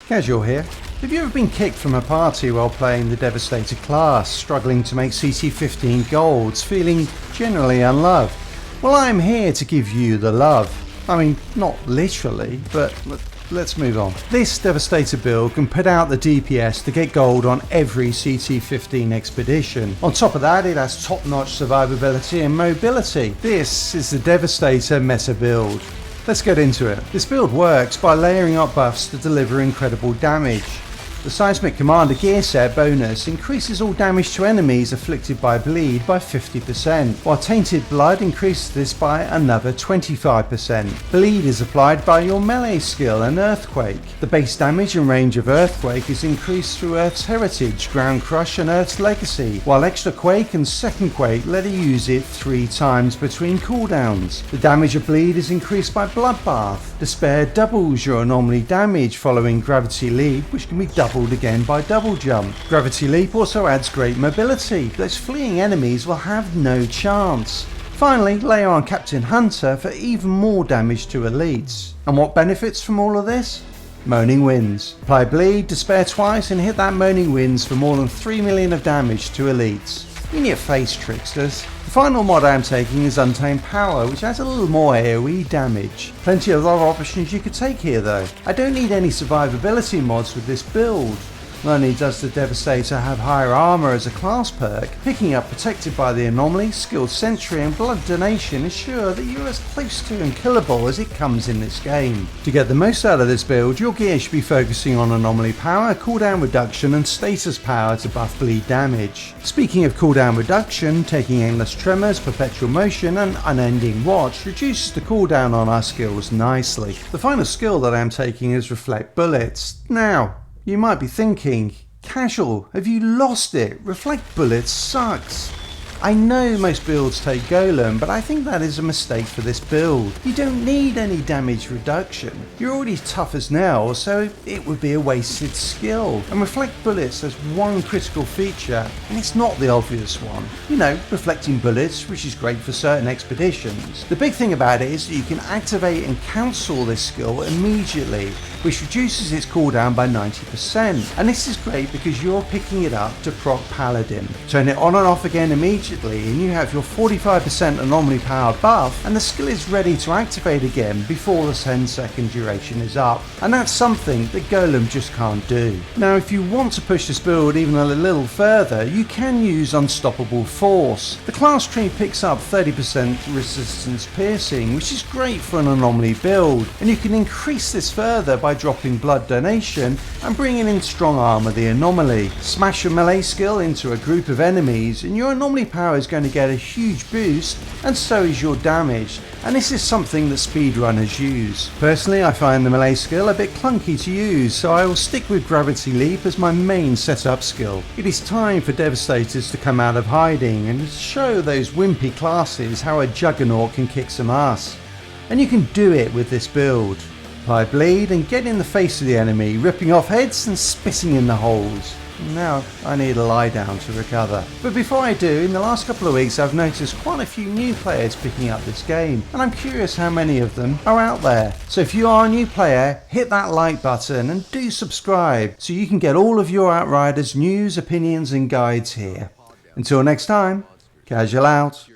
Casual here. Have you ever been kicked from a party while playing the Devastator class, struggling to make CT15 golds, feeling generally unloved? Well, I'm here to give you the love. I mean, not literally, but let's move on. This Devastator build can put out the DPS to get gold on every CT15 expedition. On top of that, it has top-notch survivability and mobility. This is the Devastator meta build. Let's get into it. This build works by layering up buffs to deliver incredible damage. The Seismic Commander gear set bonus increases all damage to enemies afflicted by bleed by 50%, while Tainted Blood increases this by another 25%. Bleed is applied by your melee skill and Earthquake. The base damage and range of Earthquake is increased through Earth's Heritage, Ground Crush and Earth's Legacy, while Extra Quake and Second Quake let you use it 3 times between cooldowns. The damage of Bleed is increased by Bloodbath. Despair doubles your anomaly damage following Gravity Leap, which can be doubled again by Double Jump. Gravity Leap also adds great mobility. Those fleeing enemies will have no chance. Finally, layer on Captain Hunter for even more damage to elites. And what benefits from all of this? Moaning Winds. Apply Bleed, Despair twice and hit that Moaning Winds for more than 3 million of damage to elites. In your face, tricksters. The final mod I am taking is Untamed Power, which has a little more AoE damage. Plenty of other options you could take here though. I don't need any survivability mods with this build. Not only does the Devastator have higher armor as a class perk, picking up Protected by the Anomaly, Skilled Sentry and Blood Donation ensure that you're as close to unkillable as it comes in this game. To get the most out of this build, your gear should be focusing on Anomaly Power, cooldown reduction and Status Power to buff bleed damage. Speaking of cooldown reduction, taking Endless Tremors, Perpetual Motion and Unending Watch reduces the cooldown on our skills nicely. The final skill that I am taking is Reflect Bullets. Now, you might be thinking, Casual, have you lost it? Reflect Bullets sucks. I know most builds take Golem, but I think that is a mistake for this build. You don't need any damage reduction. You're already tough as nails, so it would be a wasted skill. And Reflect Bullets has one critical feature, and it's not the obvious one. You know, reflecting bullets, which is great for certain expeditions. The big thing about it is that you can activate and cancel this skill immediately, which reduces its cooldown by 90%. And this is great because you're picking it up to proc Paladin. Turn it on and off again immediately and you have your 45% anomaly power buff and the skill is ready to activate again before the 10-second duration is up. And that's something that Golem just can't do. Now if you want to push this build even a little further, you can use Unstoppable Force. The class tree picks up 30% resistance piercing, which is great for an anomaly build, and you can increase this further by dropping Blood Donation and bringing in Strong Armor the Anomaly. Smash your melee skill into a group of enemies and your anomaly power is going to get a huge boost, and so is your damage, and this is something that speedrunners use. Personally, I find the melee skill a bit clunky to use, so I will stick with Gravity Leap as my main setup skill. It is time for Devastators to come out of hiding and show those wimpy classes how a Juggernaut can kick some ass. And you can do it with this build. Apply Bleed and get in the face of the enemy, ripping off heads and spitting in the holes. Now I need a lie down to recover. But before I do, in the last couple of weeks I've noticed quite a few new players picking up this game, and I'm curious how many of them are out there. So if you are a new player, hit that like button and do subscribe so you can get all of your Outriders news, opinions and guides here. Until next time, Casual out.